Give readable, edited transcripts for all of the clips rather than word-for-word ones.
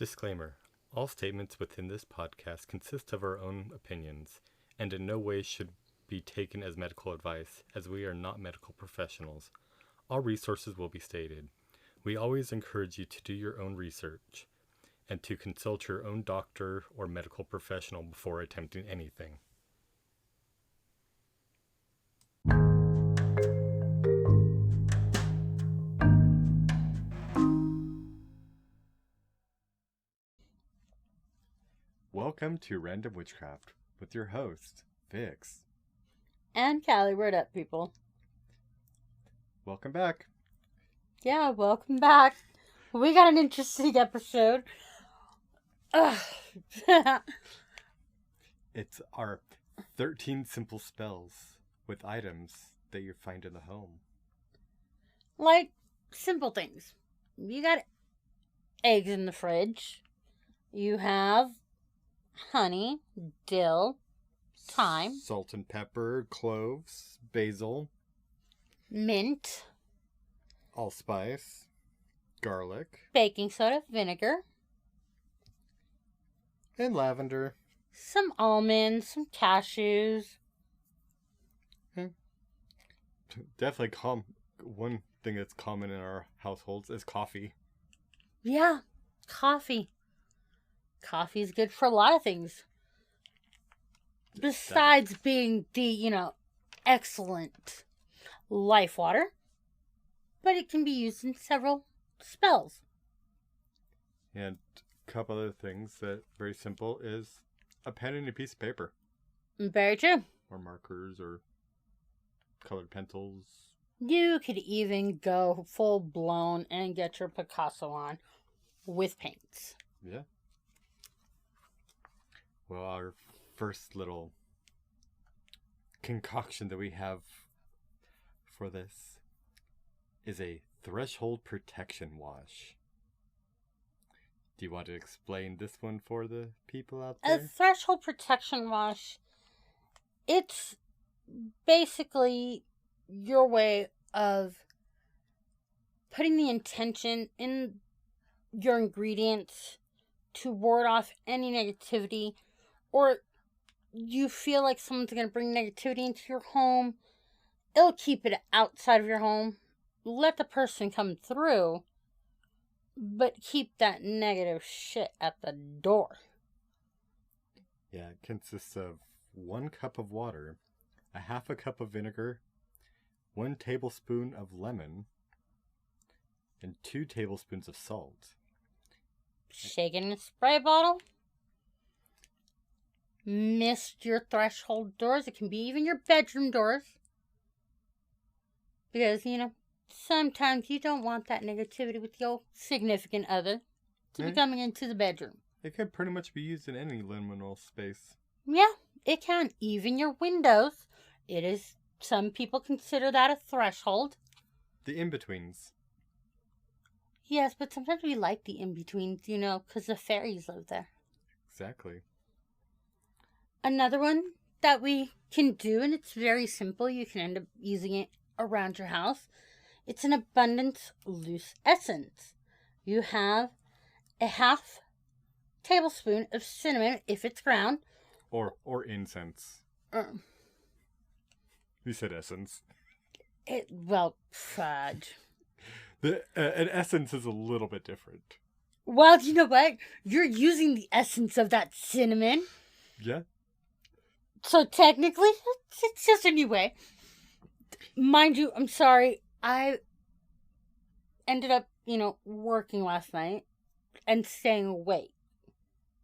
Disclaimer. All statements within this podcast consist of our own opinions and in no way should be taken as medical advice, as we are not medical professionals. All resources will be stated. We always encourage you to do your own research and to consult your own doctor or medical professional before attempting anything. Welcome to Random Witchcraft with your host, Vix. And Callie, word up, people. Welcome back. Yeah, welcome back. We got an interesting episode. It's our 13 simple spells with items that you find in the home. Like, simple things. You got eggs in the fridge. You have honey, dill, thyme, salt and pepper, cloves, basil, mint, allspice, garlic, baking soda, vinegar, and lavender. some almonds, some cashews. Definitely one thing that's common in our households is coffee. Yeah, coffee. Coffee's good for a lot of things. Besides being the, excellent life water. But it can be used in several spells. And a couple other things that are very simple is a pen and a piece of paper. Very true. Or markers or colored pencils. You could even go full blown and get your Picasso on with paints. Yeah. Well, our first little concoction that we have for this is a threshold protection wash. Do you want to explain this one for the people out there? A threshold protection wash, it's basically your way of putting the intention in your ingredients to ward off any negativity, or you feel like someone's going to bring negativity into your home. It'll keep it outside of your home. Let the person come through, but keep that negative shit at the door. Yeah, it consists of 1 cup of water, a half a cup of vinegar, 1 tablespoon of lemon, and 2 tablespoons of salt. Shake it in a spray bottle. Mist your threshold doors. It can be even your bedroom doors. Because, sometimes you don't want that negativity with your significant other to be coming into the bedroom. It could pretty much be used in any liminal space. Yeah, it can. Even your windows. Some people consider that a threshold. The in-betweens. Yes, but sometimes we like the in-betweens, because the fairies live there. Exactly. Another one that we can do, and it's very simple, you can end up using it around your house. It's an abundance loose essence. You have a half tablespoon of cinnamon, if it's ground. Or incense. You said essence. Fudge. An essence is a little bit different. Well, you know what? You're using the essence of that cinnamon. Yeah. So technically, it's just a new way. Mind you, I'm sorry. I ended up, working last night and staying awake.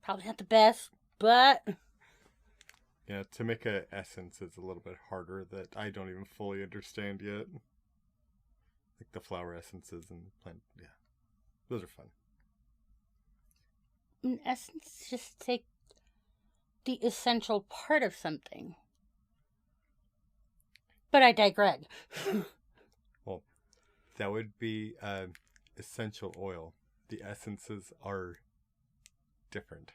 Probably not the best, but... Yeah, to make an essence is a little bit harder that I don't even fully understand yet. Like the flower essences and plant, yeah. Those are fun. In essence, just take the essential part of something. But I digress. Well, that would be essential oil. The essences are different.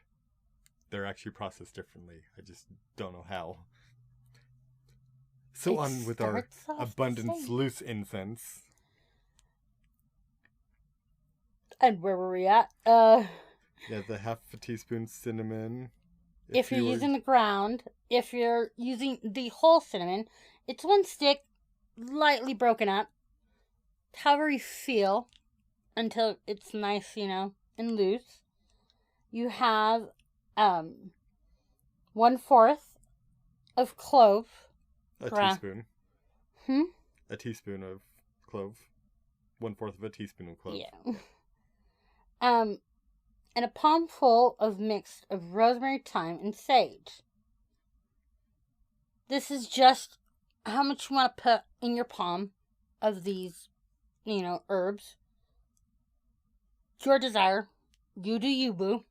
They're actually processed differently. I just don't know how. So on with our abundance loose incense. And where were we at? Yeah, the half a teaspoon cinnamon. If you're using the ground, if you're using the whole cinnamon, it's one stick, lightly broken up, however you feel, until it's nice, and loose. You have 1/4 of clove. A teaspoon. Hmm? A teaspoon of clove. 1/4 of a teaspoon of clove. Yeah. And a palmful of mixed of rosemary, thyme, and sage. This is just how much you want to put in your palm of these, herbs. It's your desire. You do you, boo.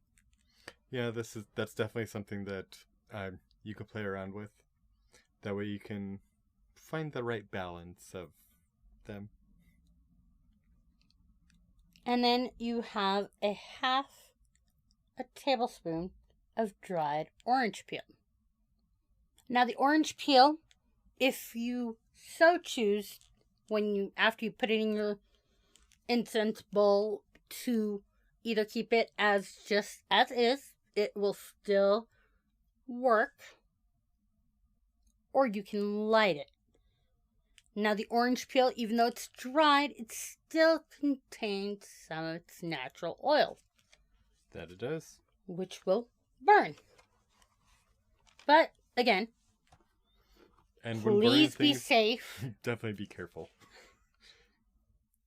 Yeah, that's definitely something that you can play around with. That way you can find the right balance of them. And then you have a tablespoon of dried orange peel. Now the orange peel, if you so choose, after you put it in your incense bowl, to either keep it as is, it will still work, or you can light it. Now the orange peel, even though it's dried, it still contains some of its natural oil. That it does. Which will burn. But, again, and please be safe. Definitely be careful.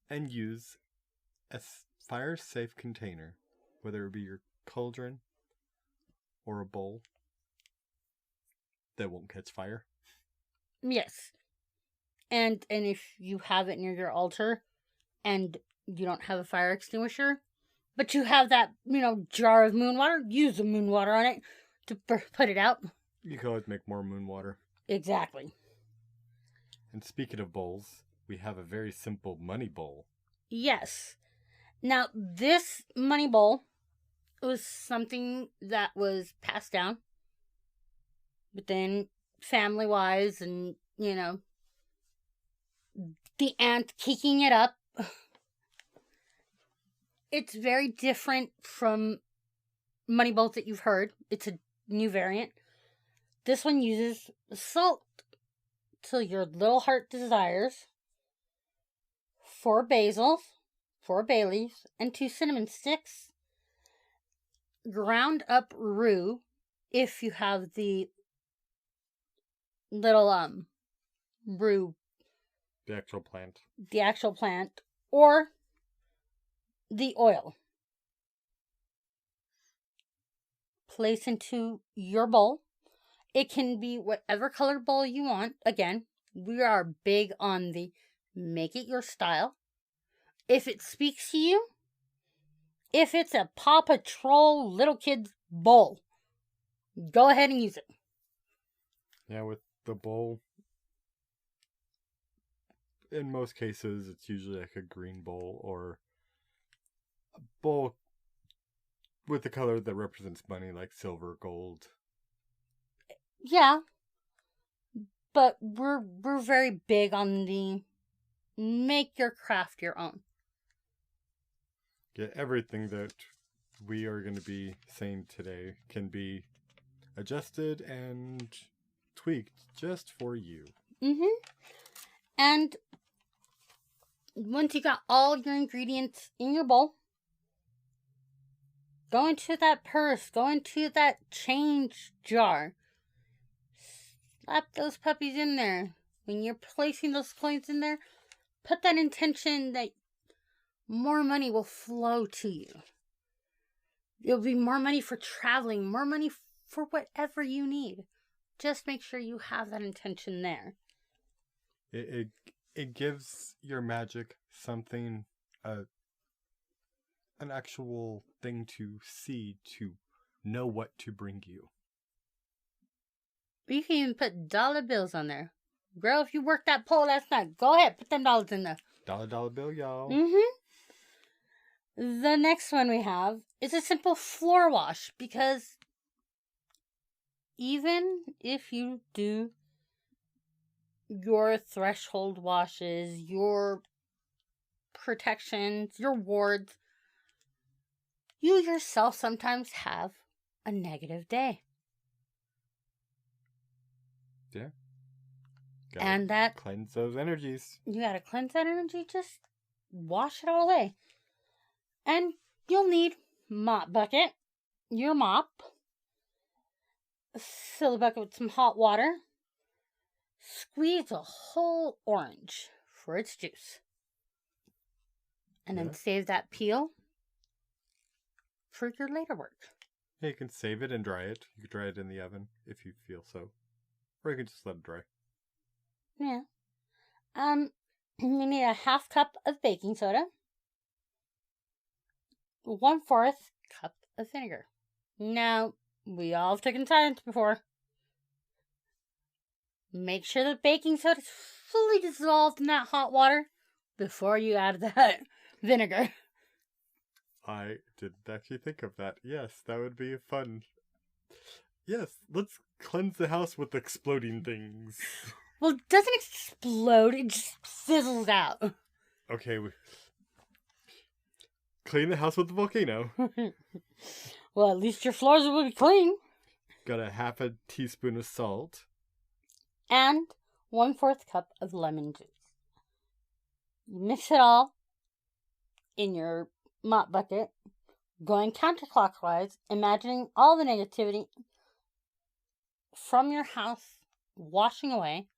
And use a fire-safe container, whether it be your cauldron or a bowl that won't catch fire. Yes. And if you have it near your altar and you don't have a fire extinguisher, but you have that, jar of moon water, use the moon water on it to put it out. You can always make more moon water. Exactly. And speaking of bowls, we have a very simple money bowl. Yes. Now, this money bowl was something that was passed down within family-wise, and, the aunt kicking it up. It's very different from money bowls that you've heard. It's a new variant. This one uses salt till your little heart desires, 4 basils, 4 bay leaves, and 2 cinnamon sticks, ground up rue, if you have the little rue, the actual plant, or the oil. Place into your bowl. It can be whatever color bowl you want. Again, we are big on the make it your style. If it speaks to you, if it's a Paw Patrol little kid's bowl, go ahead and use it. Yeah, with the bowl, in most cases, it's usually like a green bowl or a bowl with the color that represents money, like silver, gold. Yeah, but we're very big on the make your craft your own. Yeah, everything that we are going to be saying today can be adjusted and tweaked just for you. And once you got all your ingredients in your bowl, go into that purse, go into that change jar. Slap those puppies in there. When you're placing those coins in there, put that intention that more money will flow to you. It'll be more money for traveling, more money for whatever you need. Just make sure you have that intention there. It gives your magic something, an actual thing to see, to know what to bring you. You can even put dollar bills on there. Girl, if you worked that pole last night, go ahead, put them dollars in there. Dollar bill, y'all. The next one we have is a simple floor wash, because even if you do your threshold washes, your protections, your wards, you yourself sometimes have a negative day. Yeah. And that cleanse those energies. You gotta cleanse that energy, just wash it all away. And you'll need mop bucket, your mop, fill the bucket with some hot water, squeeze a whole orange for its juice, and then save that peel for your later work. Yeah, you can save it and dry it. You can dry it in the oven if you feel so. Or you can just let it dry. Yeah. You need a 1/2 cup of baking soda, 1/4 cup of vinegar. Now, we all have taken science before. Make sure the baking soda is fully dissolved in that hot water before you add that vinegar. I didn't actually think of that. Yes, that would be fun. Yes, let's cleanse the house with exploding things. Well, it doesn't explode, it just fizzles out. Okay, clean the house with the volcano. Well, at least your floors will be clean. Got a 1/2 teaspoon of salt. And 1/4 cup of lemon juice. You mix it all in your mop bucket, going counterclockwise, imagining all the negativity from your house washing away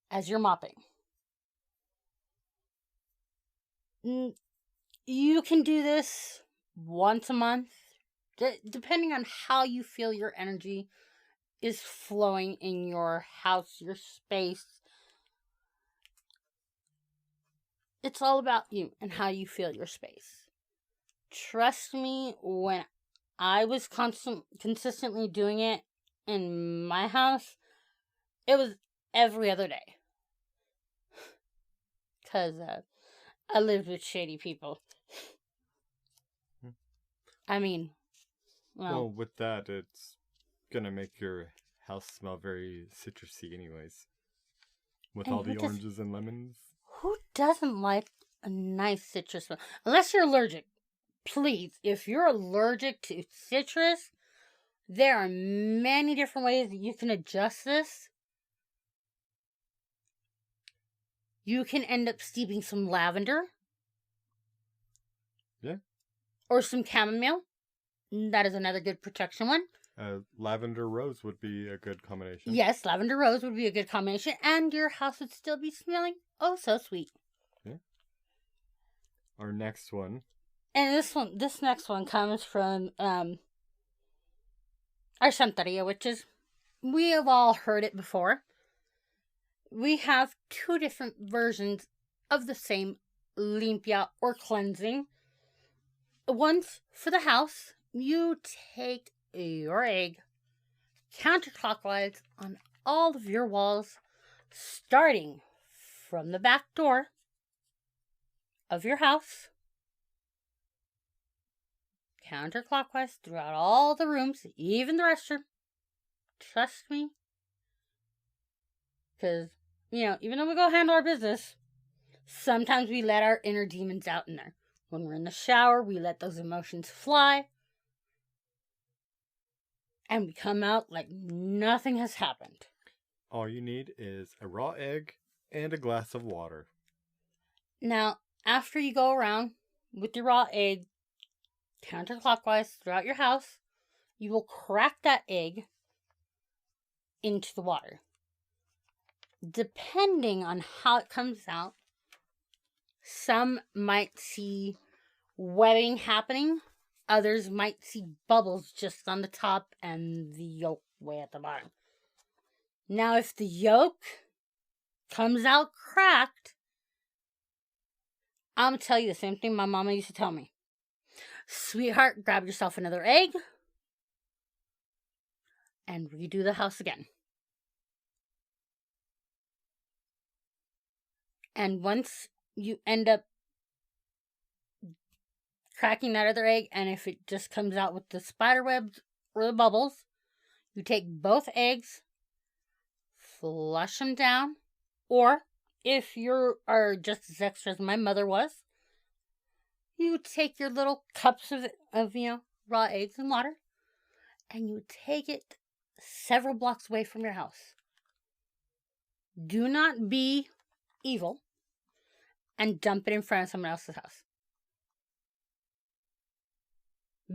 as you're mopping. You can do this once a month, depending on how you feel your energy is flowing in your house, your space. It's all about you and how you feel your space. Trust me, when I was consistently doing it in my house, it was every other day. Because I lived with shady people. I mean, well, with that, it's gonna make your house smell very citrusy anyways. With all the oranges and lemons. Who doesn't like a nice citrus smell? Unless you're allergic. Please, if you're allergic to citrus, there are many different ways that you can adjust this. You can end up steeping some lavender. Yeah. Or some chamomile. That is another good protection one. Lavender rose would be a good combination. Yes, lavender rose would be a good combination. And your house would still be smelling oh so sweet. Yeah. Our next one. And this next one comes from our Santeria witches. We have all heard it before. We have 2 different versions of the same limpia or cleansing. Once for the house, you take your egg counterclockwise on all of your walls, starting from the back door of your house, counterclockwise throughout all the rooms, even the restroom. Trust me. Because, even though we go handle our business, sometimes we let our inner demons out in there. When we're in the shower, we let those emotions fly. And we come out like nothing has happened. All you need is a raw egg and a glass of water. Now, after you go around with your raw egg counterclockwise throughout your house, you will crack that egg into the water. Depending on how it comes out, some might see webbing happening. Others might see bubbles just on the top and the yolk way at the bottom. Now, if the yolk comes out cracked, I'm going to tell you the same thing my mama used to tell me. Sweetheart, grab yourself another egg and redo the house again. And once you end up cracking that other egg, and if it just comes out with the spider webs or the bubbles, you take both eggs, flush them down, or if you are just as extra as my mother was, you would take your little cups of raw eggs and water, and you would take it several blocks away from your house. Do not be evil and dump it in front of someone else's house.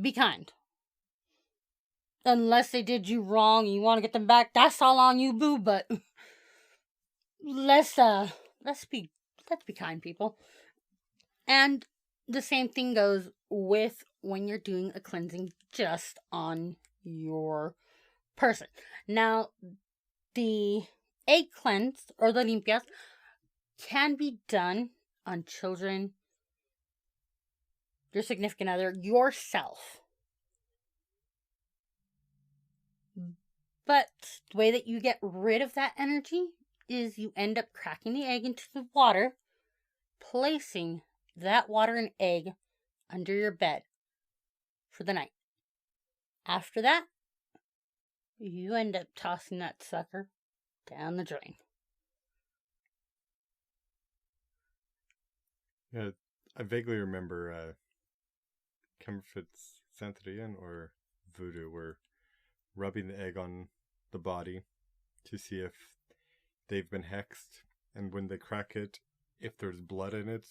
Be kind. Unless they did you wrong and you want to get them back, that's all on you, boo, but let's be kind, people. And the same thing goes with when you're doing a cleansing just on your person. Now, the egg cleanse or the limpias can be done on children, your significant other, yourself. But the way that you get rid of that energy is you end up cracking the egg into the water, placing that water and egg under your bed for the night. After that, you end up tossing that sucker down the drain. Yeah, I vaguely remember Kemmerfit's Santeria or Voodoo were rubbing the egg on the body to see if they've been hexed, and when they crack it, if there's blood in it,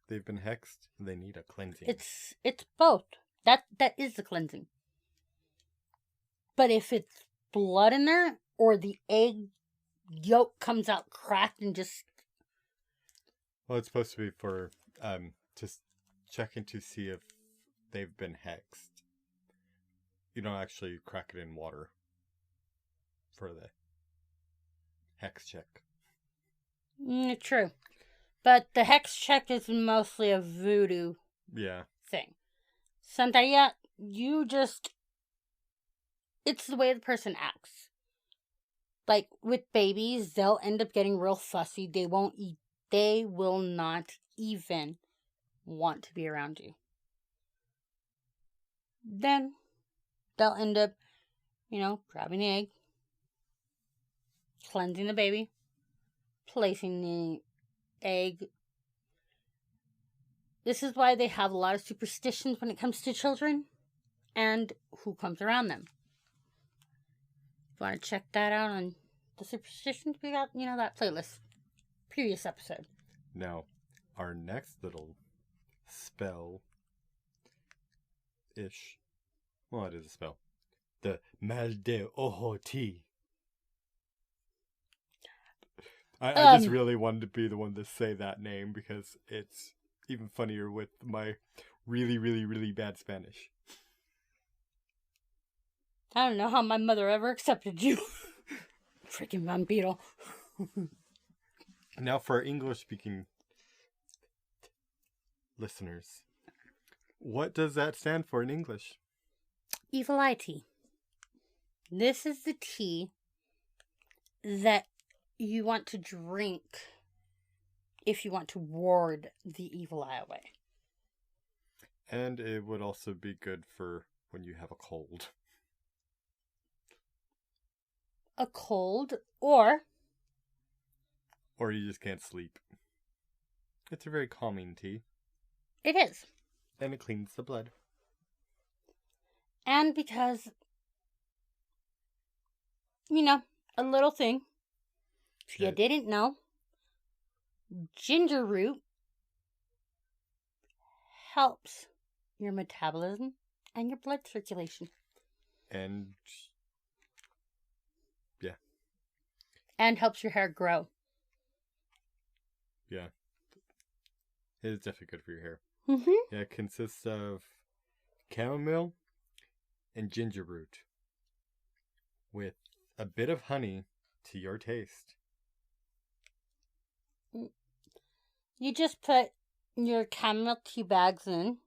they've been hexed and they need a cleansing. It's both. That is the cleansing. But if it's blood in there or the egg yolk comes out cracked and just... Well, it's supposed to be for just checking to see if they've been hexed. You don't actually crack it in water for the hex check. True. But the hex check is mostly a voodoo thing. Santeria, it's the way the person acts. Like with babies, they'll end up getting real fussy. They will not even want to be around you. Then they'll end up, grabbing the egg, cleansing the baby, placing the egg. This is why they have a lot of superstitions when it comes to children and who comes around them. If you want to check that out on the superstitions, we got, that playlist. Previous episode. Now, our next little spell-ish. Well, it is a spell. The Mal de Ohoti. I just really wanted to be the one to say that name because it's even funnier with my really, really, really bad Spanish. I don't know how my mother ever accepted you. Freaking vampiro. Now for our English-speaking listeners, what does that stand for in English? Evil eye tea. This is the tea that you want to drink if you want to ward the evil eye away. And it would also be good for when you have a cold. A cold, or you just can't sleep. It's a very calming tea. It is. And it cleans the blood. And because, a little thing, if you didn't know, ginger root helps your metabolism and your blood circulation. And and helps your hair grow. Yeah. It is definitely good for your hair. Mm-hmm. Yeah, it consists of chamomile and ginger root with a bit of honey to your taste. You just put your chamomile tea bags in,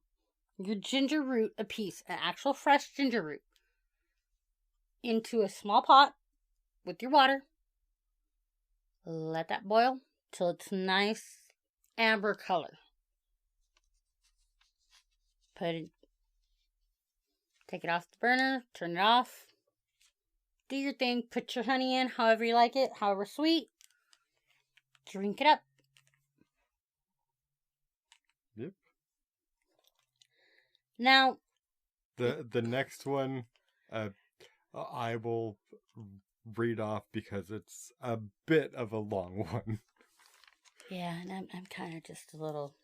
your ginger root, a piece, an actual fresh ginger root, into a small pot with your water. Let that boil till it's nice amber color. Take it off the burner, turn it off. Do your thing, put your honey in however you like it, however sweet. Drink it up. Yep. Now, The next one, I will read off because it's a bit of a long one. yeah, and I'm kind of just a little...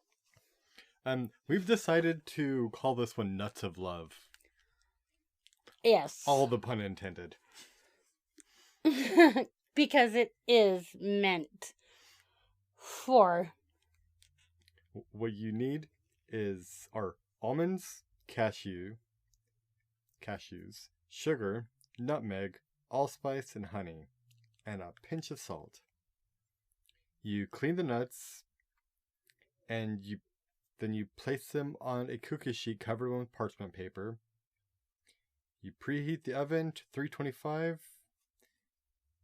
We've decided to call this one Nuts of Love. Yes. All the pun intended. Because it is meant for... What you need are almonds, cashews, sugar, nutmeg, allspice, and honey, and a pinch of salt. You clean the nuts, and then you place them on a cookie sheet covered with parchment paper. You preheat the oven to 325,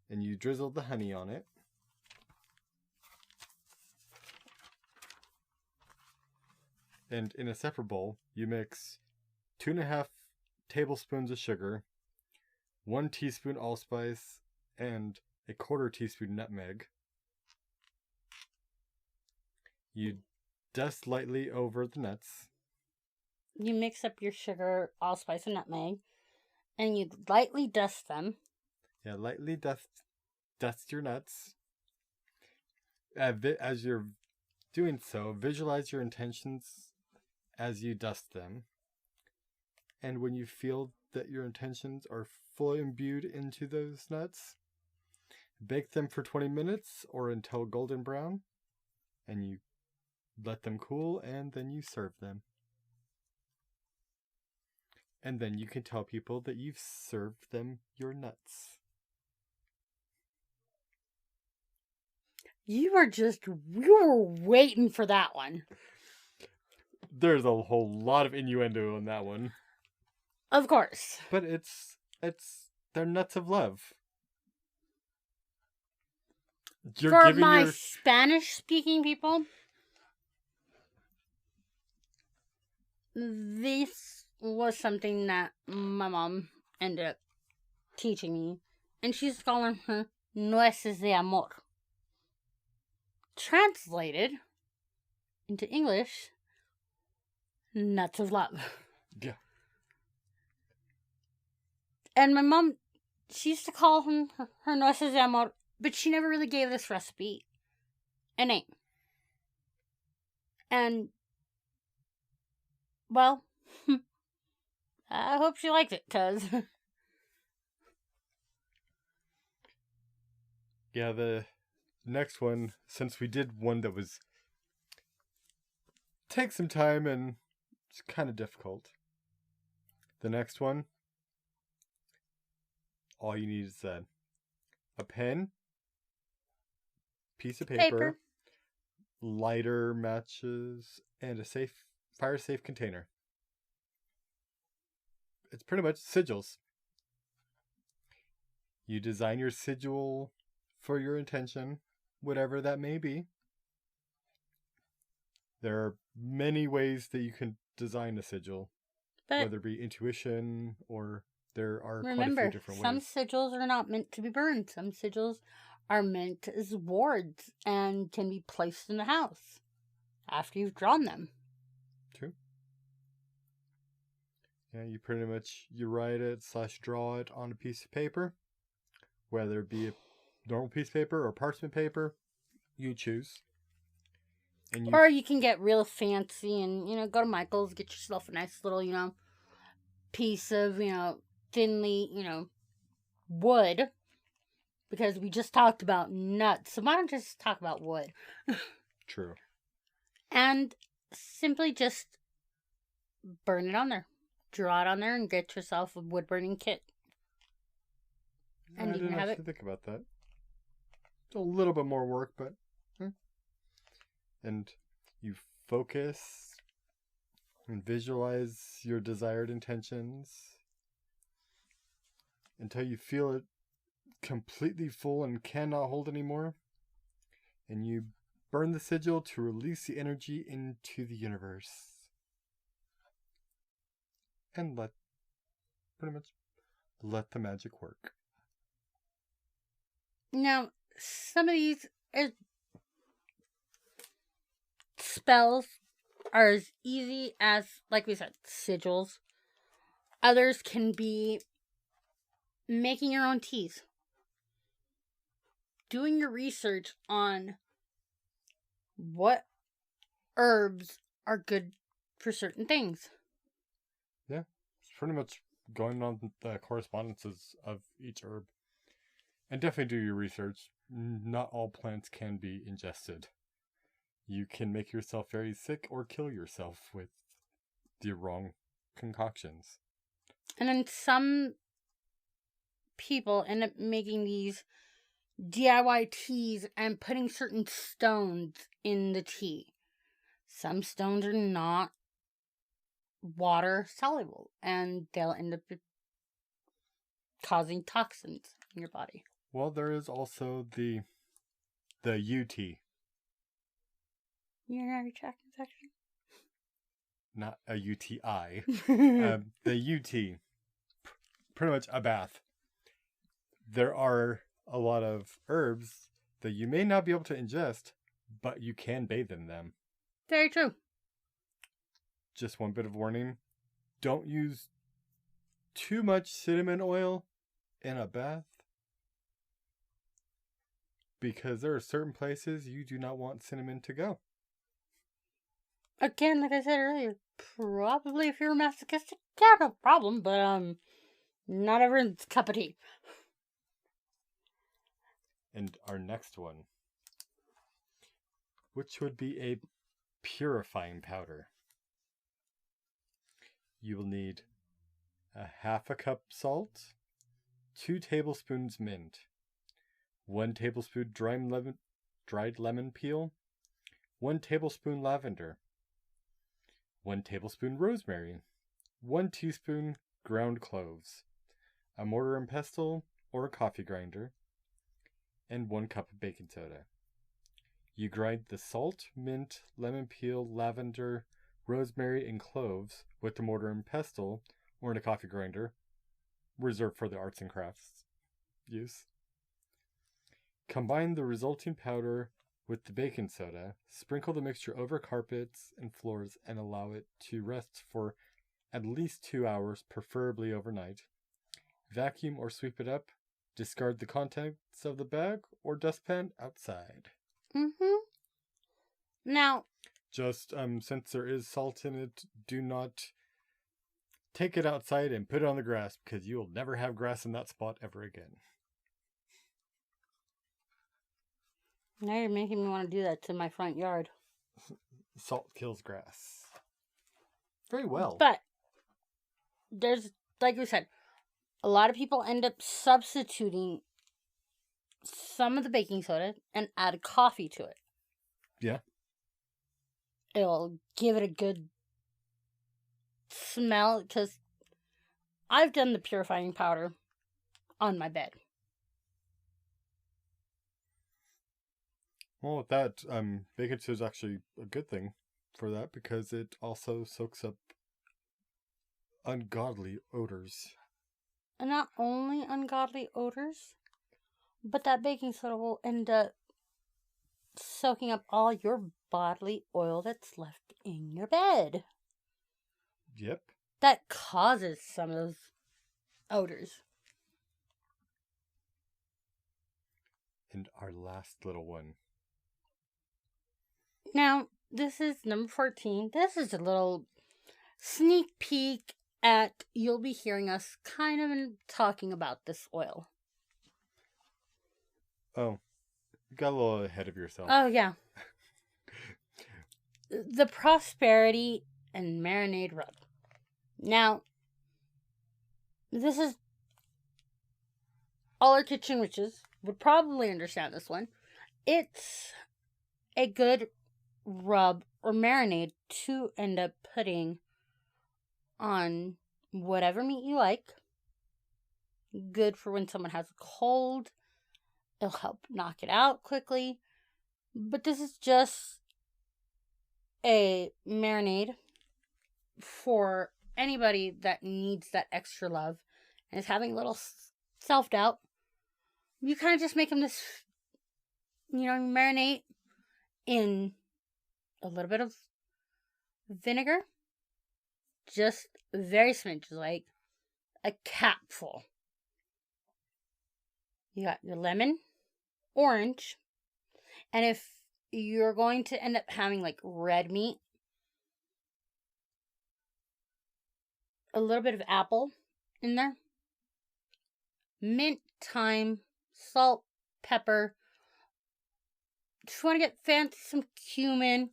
and you drizzle the honey on it. And in a separate bowl, you mix 2.5 tablespoons of sugar, 1 teaspoon allspice, and a 1/4 teaspoon nutmeg. You dust lightly over the nuts. You mix up your sugar, allspice, and nutmeg, and you lightly dust them. Yeah, lightly dust your nuts. As you're doing so, visualize your intentions as you dust them. And when you feel that your intentions are fully imbued into those nuts, bake them for 20 minutes or until golden brown, and you let them cool, and then you serve them. And then you can tell people that you've served them your nuts. You were waiting for that one. There's a whole lot of innuendo in that one. Of course. But they're nuts of love. For my Spanish-speaking people, this was something that my mom ended up teaching me. And she's calling her nueces de amor. Translated into English, nuts of love. Yeah. And my mom, she used to call him her nueces de amor, but she never really gave this recipe a name. And, well, I hope she liked it, because... Yeah, the next one, since we did one that was... take some time and it's kind of difficult. The next one, all you need is a pen, piece of paper, lighter, matches, and a fire-safe container. It's pretty much sigils. You design your sigil for your intention, whatever that may be. There are many ways that you can design a sigil, whether it be intuition or there are quite a few different ways. Some sigils are not meant to be burned. Some sigils are meant as wards and can be placed in the house after you've drawn them. True. Yeah, you write it / draw it on a piece of paper, whether it be a normal piece of paper or parchment paper, you choose. Or you can get real fancy and, go to Michael's, get yourself a nice little, piece of, thinly, wood. Because we just talked about nuts. So why don't you just talk about wood? True. And simply just burn it on there. Draw it on there and get yourself a wood burning kit. And you can have it. Think about that. It's a little bit more work, but... And you focus and visualize your desired intentions until you feel it completely full and cannot hold anymore. And you burn the sigil to release the energy into the universe. And let the magic work. Now, some of these spells are as easy as, like we said, sigils. Others can be making your own teas, doing your research on what herbs are good for certain things. Yeah, it's pretty much going on the correspondences of each herb. And definitely do your research. Not all plants can be ingested. You can make yourself very sick or kill yourself with the wrong concoctions. And then some people end up making these DIY teas and putting certain stones in the tea. Some stones are not water soluble, and they'll end up causing toxins in your body. Well, there is also the UT. Urinary tract infection? Not a UTI. The UT. Pretty much a bath. There are a lot of herbs that you may not be able to ingest, but you can bathe in them. Very true. Just one bit of warning. Don't use too much cinnamon oil in a bath, because there are certain places you do not want cinnamon to go. Again, like I said earlier, probably if you're masochistic, yeah, no problem, but not everyone's cup of tea. And our next one, which would be a purifying powder. You will need a half a cup salt, 2 tablespoons mint, 1 tablespoon dried lemon peel, 1 tablespoon lavender, 1 tablespoon rosemary, 1 teaspoon ground cloves, a mortar and pestle or a coffee grinder, and 1 cup of baking soda. You grind the salt, mint, lemon peel, lavender, rosemary, and cloves with the mortar and pestle or in a coffee grinder, reserved for the arts and crafts use. Combine the resulting powder with the baking soda, sprinkle the mixture over carpets and floors, and allow it to rest for at least 2 hours, preferably overnight. Vacuum or sweep it up. Discard the contents of the bag or dustpan outside. Now, just since there is salt in it, do not take it outside and put it on the grass, because you will never have grass in that spot ever again. now you're making me want to do that to my front yard. Salt kills grass. Very well. But there's, like we said, a lot of people end up substituting some of the baking soda and add coffee to it. Yeah. It'll give it a good smell, because I've done the purifying powder on my bed. Well, with that, baking soda is actually a good thing for that, because it also soaks up ungodly odors. And not only ungodly odors, but that baking soda will end up soaking up all your bodily oil that's left in your bed. Yep. That causes some of those odors. And our last little one. Now, this is number 14. This is a little sneak peek at, you'll be hearing us kind of talking about this oil. Oh, you got a little ahead of yourself. Oh, yeah. The Prosperity and Marinade Rub. Now, this is, all our kitchen witches would probably understand this one. It's a good rub or marinade to end up putting on whatever meat you like. Good for when someone has a cold. It'll help knock it out quickly. But this is just a marinade for anybody that needs that extra love and is having a little self-doubt. You kind of just make them this, marinate in a little bit of vinegar, just very smidge, like a capful. You got your lemon, orange, and if you're going to end up having like red meat, a little bit of apple in there, mint, thyme, salt, pepper. Just want to get fancy, some cumin,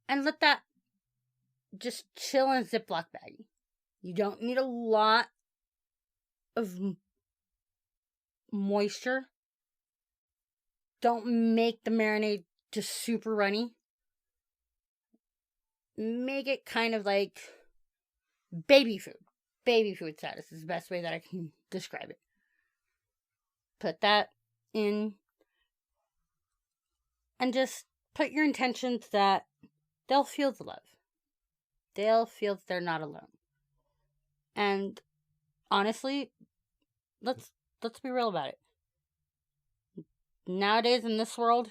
and let that just chill in a Ziploc baggie. You don't need a lot of moisture. Don't make the marinade just super runny. Make it kind of like baby food. Baby food status is the best way that I can describe it. Put that in and just put your intentions that they'll feel the love. They'll feel that they're not alone. And honestly, let's be real about it. Nowadays in this world,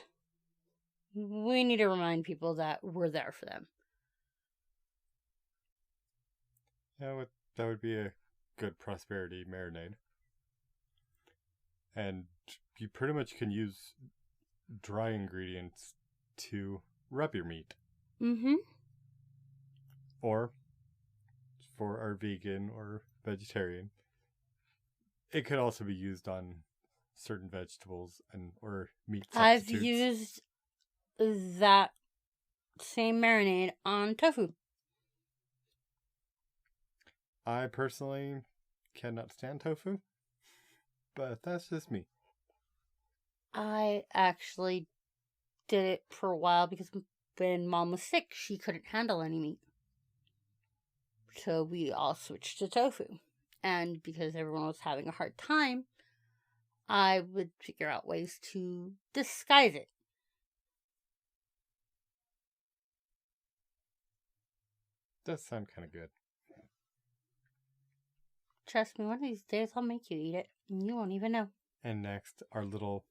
we need to remind people that we're there for them. Yeah, that would be a good prosperity marinade. And you pretty much can use dry ingredients to rub your meat. Mm-hmm. Or, for our vegan or vegetarian, it could also be used on certain vegetables or meat substitutes. I've used that same marinade on tofu. I personally cannot stand tofu, but that's just me. I actually did it for a while because when Mom was sick, she couldn't handle any meat. So we all switched to tofu. And because everyone was having a hard time, I would figure out ways to disguise it. Does sound kind of good. Trust me, one of these days I'll make you eat it, and you won't even know. And next, our little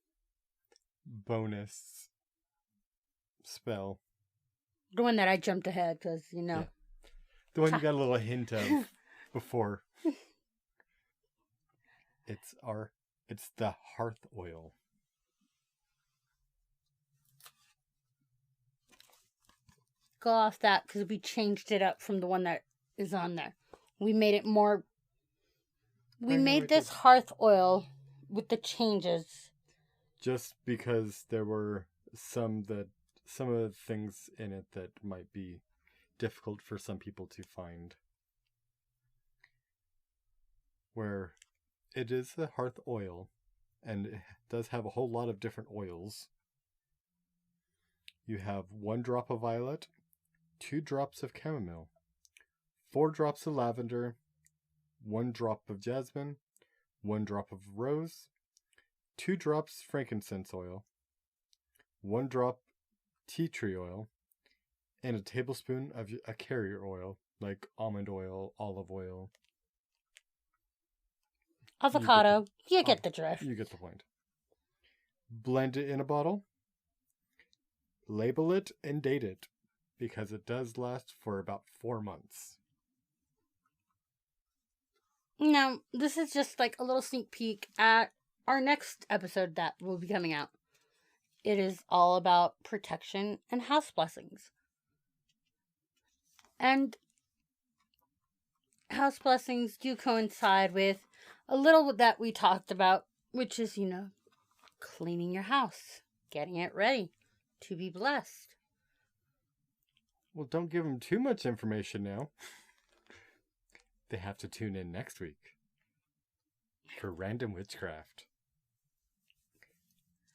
bonus spell. The one that I jumped ahead, because, Yeah. The one you got a little hint of before. It's the hearth oil. Go off that, because we changed it up from the one that is on there. We made it more... We made this hearth oil with the changes. Just because there were some of the things in it that might be difficult for some people to find. Where it is the hearth oil, and it does have a whole lot of different oils. You have 1 drop of violet, 2 drops of chamomile, 4 drops of lavender, 1 drop of jasmine, 1 drop of rose, 2 drops frankincense oil, 1 drop tea tree oil, and a tablespoon of a carrier oil, like almond oil, olive oil. Avocado. You get the drift. You get the point. Blend it in a bottle. Label it and date it, because it does last for about 4 months. Now, this is just like a little sneak peek at our next episode that will be coming out. It is all about protection and house blessings. And house blessings do coincide with a little that we talked about, which is, cleaning your house, getting it ready to be blessed. Well, don't give them too much information now. They have to tune in next week for Random Witchcraft.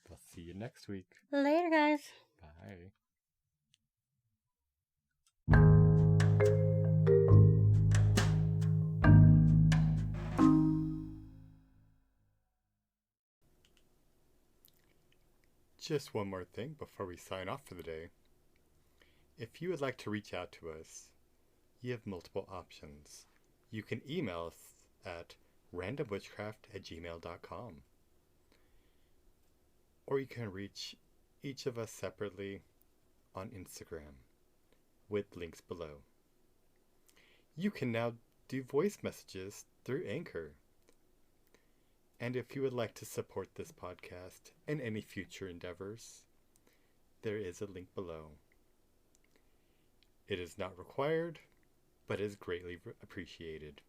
I'll see you next week. Later, guys. Bye. Just one more thing before we sign off for the day. If you would like to reach out to us, you have multiple options. You can email us at randomwitchcraft@gmail.com. Or you can reach each of us separately on Instagram. with links below. You can now do voice messages through Anchor. And if you would like to support this podcast and any future endeavors, there is a link below. It is not required, but is greatly appreciated.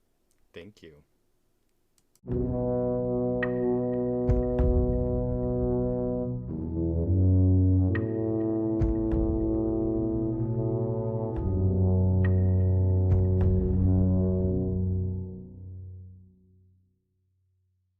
Thank you.